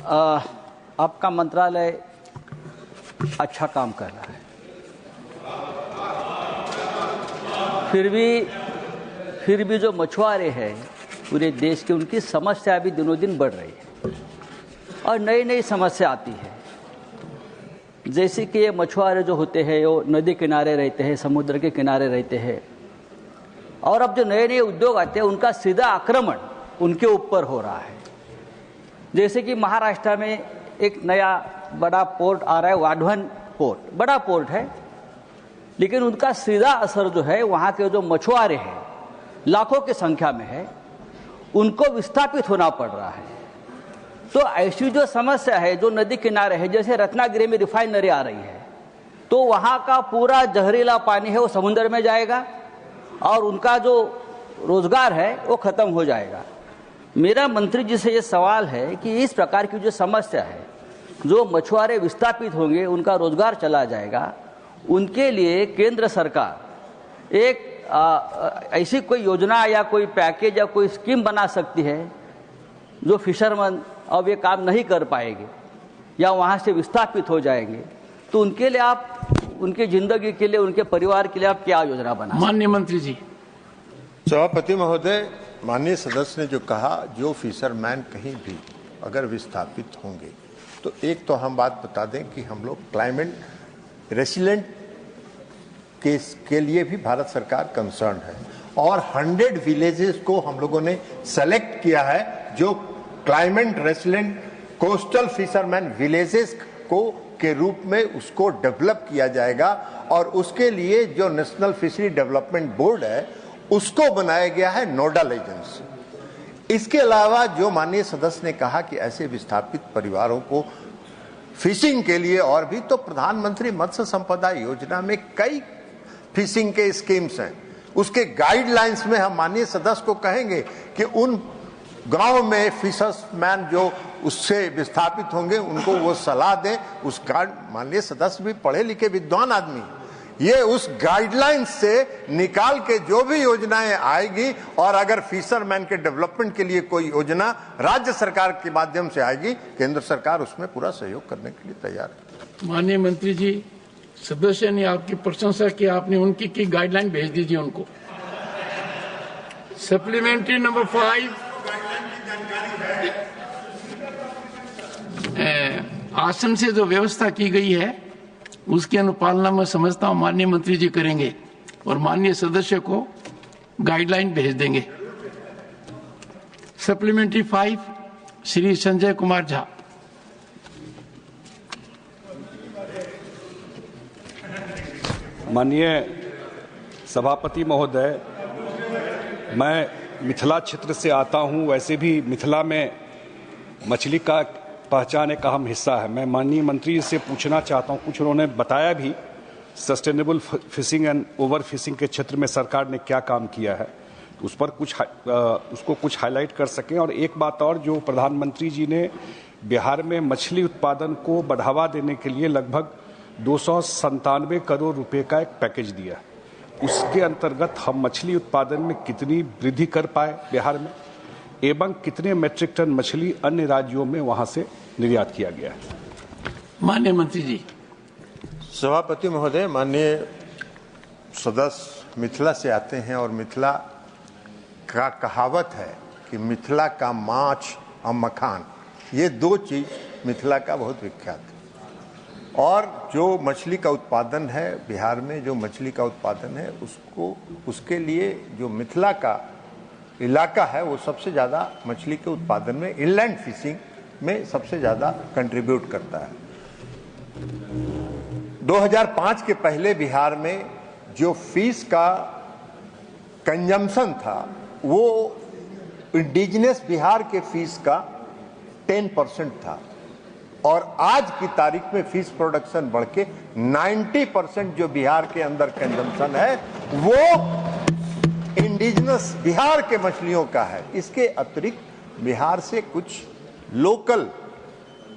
आपका मंत्रालय अच्छा काम कर रहा है, फिर भी जो मछुआरे हैं पूरे देश के, उनकी समस्या भी दिनों दिन बढ़ रही है और नई नई समस्या आती है। जैसे कि ये मछुआरे जो होते हैं वो नदी किनारे रहते हैं, समुद्र के किनारे रहते हैं, और अब जो नए नए उद्योग आते हैं उनका सीधा आक्रमण उनके ऊपर हो रहा है। जैसे कि महाराष्ट्र में एक नया बड़ा पोर्ट आ रहा है, वाढवण पोर्ट, बड़ा पोर्ट है, लेकिन उनका सीधा असर जो है वहाँ के जो मछुआरे हैं, लाखों की संख्या में है, उनको विस्थापित होना पड़ रहा है। तो ऐसी जो समस्या है जो नदी किनारे है, जैसे रत्नागिरी में रिफाइनरी आ रही है, तो वहाँ का पूरा जहरीला पानी है वो समुद्र में जाएगा और उनका जो रोजगार है वो खत्म हो जाएगा। मेरा मंत्री जी से ये सवाल है कि इस प्रकार की जो समस्या है, जो मछुआरे विस्थापित होंगे, उनका रोजगार चला जाएगा, उनके लिए केंद्र सरकार एक ऐसी कोई योजना या कोई पैकेज या कोई स्कीम बना सकती है जो फिशरमैन अब ये काम नहीं कर पाएंगे या वहाँ से विस्थापित हो जाएंगे, तो उनके लिए आप, उनकी जिंदगी के लिए, उनके परिवार के लिए आप क्या योजना बना? माननीय मंत्री जी। सभापति महोदय, माननीय सदस्य ने जो कहा, जो फिशरमैन कहीं भी अगर विस्थापित होंगे, तो एक तो हम बात बता दें कि हम लोग क्लाइमेट रेसिलेंट के लिए भी भारत सरकार कंसर्न है और 100 विलेजेस को हम लोगों ने सेलेक्ट किया है जो climate resilient coastal fisherman villages को के रूप में उसको डेवलप किया जाएगा और उसके लिए जो नेशनल फिशरी डेवलपमेंट बोर्ड है उसको बनाया गया है नोडल एजेंसी। इसके अलावा जो माननीय सदस्य ने कहा कि ऐसे विस्थापित परिवारों को फिशिंग के लिए और भी, तो प्रधानमंत्री मत्स्य संपदा योजना में कई फिशिंग के स्कीम्स हैं। उसके गाइडलाइंस में हम माननीय सदस्य को कहेंगे कि उन गांव में फिशर्समैन जो उससे विस्थापित होंगे उनको वो सलाह दें। उस माननीय सदस्य भी पढ़े लिखे विद्वान आदमी, ये उस गाइडलाइंस से निकाल के जो भी योजनाएं आएगी और अगर फिशरमैन के डेवलपमेंट के लिए कोई योजना राज्य सरकार के माध्यम से आएगी, केंद्र सरकार उसमें पूरा सहयोग करने के लिए तैयार है। माननीय मंत्री जी, सदस्य ने आपकी प्रशंसा की, आपने उनकी की गाइडलाइन भेज दीजिए उनको। सप्लीमेंट्री नंबर 5, आसन से जो व्यवस्था की गई है उसकी अनुपालना मैं समझता हूं माननीय मंत्री जी करेंगे और माननीय सदस्य को गाइडलाइन भेज देंगे। सप्लीमेंट्री 5, श्री संजय कुमार झा। माननीय सभापति महोदय, मैं मिथिला क्षेत्र से आता हूं, वैसे भी मिथिला में मछली का पहचान एक अहम हिस्सा है। मैं माननीय मंत्री से पूछना चाहता हूं, कुछ उन्होंने बताया भी, sustainable fishing and over fishing के क्षेत्र में सरकार ने क्या काम किया है, उस पर उसको कुछ हाईलाइट कर सकें। और एक बात और, जो प्रधानमंत्री जी ने बिहार में मछली उत्पादन को बढ़ावा देने के लिए लगभग 297 करोड़ रुपए का एक पैकेज दिया, उसके अंतर्गत हम मछली उत्पादन में कितनी वृद्धि कर पाए बिहार में, एवं कितने मीट्रिक टन मछली अन्य राज्यों में वहां से निर्यात किया गया है? माननीय मंत्री जी। सभापति महोदय, माननीय सदस्य मिथिला से आते हैं और मिथिला का कहावत है कि मिथिला का माछ और मखान, ये दो चीज मिथिला का बहुत विख्यात है। और जो मछली का उत्पादन है बिहार में, जो मछली का उत्पादन है उसके लिए जो मिथिला का इलाका है वो सबसे ज़्यादा मछली के उत्पादन में, इनलैंड फिशिंग में सबसे ज़्यादा कंट्रीब्यूट करता है। 2005 के पहले बिहार में जो फिश का कंजम्पशन था वो इंडिजिनस बिहार के फिश का 10% था और आज की तारीख में फिश प्रोडक्शन बढ़ के 90% जो बिहार के अंदर कंजम्पशन है वो इंडिजिनस बिहार के मछलियों का है। इसके अतिरिक्त बिहार से कुछ लोकल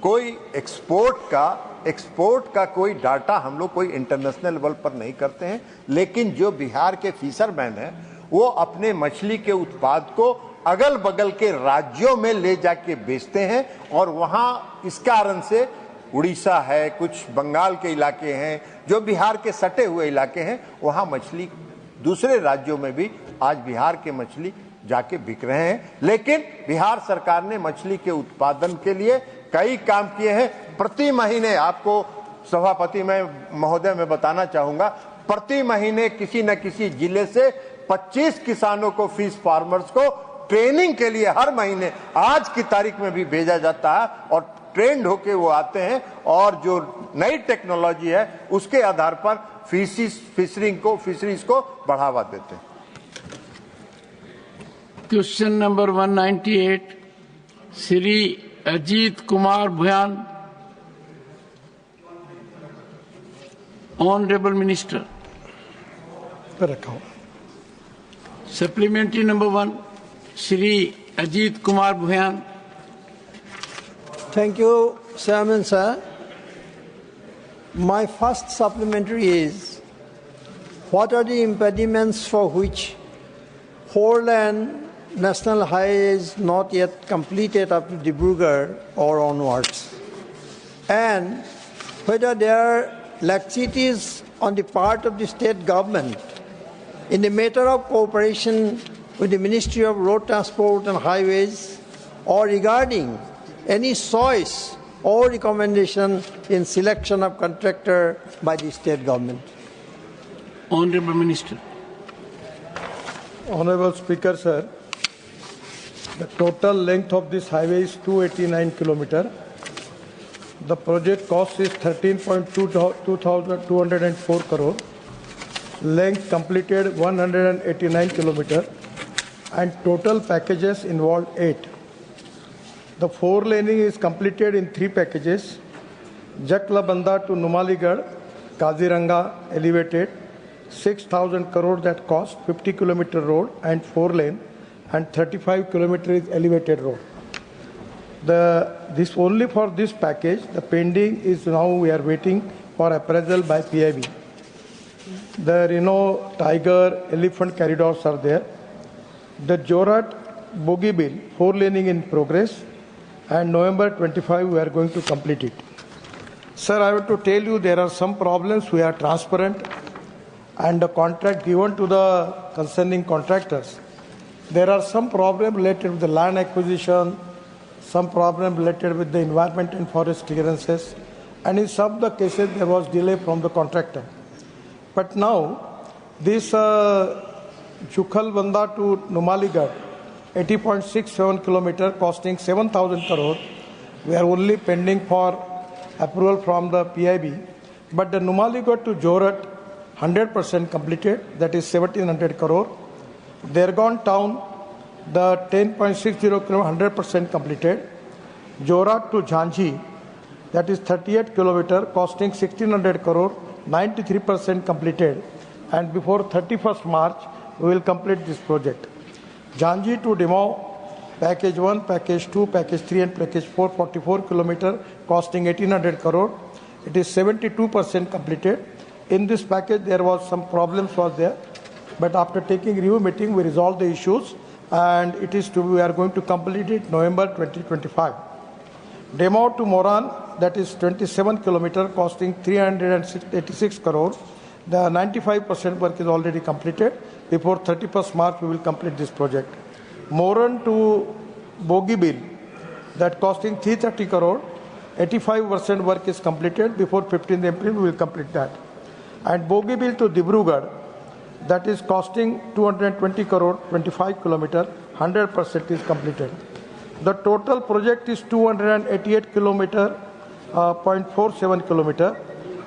कोई एक्सपोर्ट का कोई डाटा हम लोग कोई इंटरनेशनल लेवल पर नहीं करते हैं, लेकिन जो बिहार के फिशरमैन हैं वो अपने मछली के उत्पाद को अगल बगल के राज्यों में ले जाके बेचते हैं और वहां इस कारण से उड़ीसा है, कुछ बंगाल के इलाके हैं, जो बिहार के सटे हुए इलाके हैं, वहां मछली दूसरे राज्यों में भी आज बिहार के मछली जाके बिक रहे हैं। लेकिन बिहार सरकार ने मछली के उत्पादन के लिए कई काम किए हैं। प्रति महीने आपको सभापति महोदय मैं बताना चाहूंगा, प्रति महीने किसी न किसी जिले से 25 किसानों को, फिश फार्मर्स को ट्रेनिंग के लिए हर महीने आज की तारीख में भी भेजा जाता है और ट्रेंड होके वो आते हैं और जो नई टेक्नोलॉजी है उसके आधार पर फिशरीज को बढ़ावा देते हैं। Question number 198 Shri Ajit Kumar Bhuyan. Honourable minister रखा हूं। Supplementary number 1 Shri Ajit Kumar Bhuyan. Thank you, Chairman sir. My first supplementary is, what are the impediments for which four-lane national highway is not yet completed up to Dibrugarh or onwards? And whether there are laxities on the part of the state government in the matter of cooperation with the Ministry of Road Transport and Highways, or regarding any choice or recommendation in selection of contractor by the state government. Honorable Minister. Honorable Speaker, sir, the total length of this highway is 289 kilometers. The project cost is 13.204 crore. Length completed 189 kilometers, and total packages involved 8. The four laning is completed in 3 packages. Jaklabanda to Numaligarh, Kaziranga elevated, 6,000 crore that cost, 50 kilometer road and 4 lane, and 35 kilometers elevated road. This only for this package. The pending is now we are waiting for appraisal by PIB. The Reno, Tiger, Elephant corridors are there. The Jorat Bogeybill 4 laning in progress, and November 25 we are going to complete it. Sir, I have to tell you there are some problems. We are transparent, and the contract given to the concerning contractors, there are some problems related with the land acquisition, some problem related with the environment and forest clearances, and in some of the cases there was delay from the contractor. But now this Chukhalbanda to Numaligarh, 80.67 kilometers costing 7,000 crore. We are only pending for approval from the PIB. But the Numaligarh to Jorat, 100% completed, that is 1,700 crore. Dergaon town, the 10.60 kilometers, 100% completed. Jorat to Jhansi, that is 38 kilometers costing 1,600 crore, 93% completed. And before 31st March, we will complete this project. Jhansi to Dimau, package 1, package 2, package 3 and package 4, 44 kilometers costing 1,800 crore. It is 72% completed. In this package there was some problems was there, but after taking review meeting we resolved the issues, and it is to we are going to complete it November 2025. Dimau to Moran, that is 27 kilometers costing 386 crore. The 95% work is already completed. Before 31st March, we will complete this project. Moran to Bogeybill, that costing 330 crore, 85% work is completed. Before 15th April, we will complete that. And Bogeybill to Dibrugarh, that is costing 220 crore, 25 kilometers, 100% is completed. The total project is 288 kilometers, 0.47 kilometers,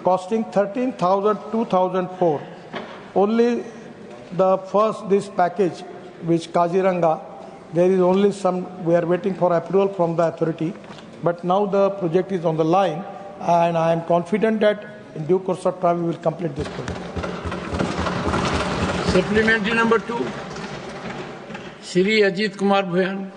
costing 13,004. Only the first this package, which Kaziranga, there is only some, we are waiting for approval from the authority, but now the project is on the line, and I am confident that in due course of time we will complete this project. Supplementary number 2, Shri Ajit Kumar Bhuyan.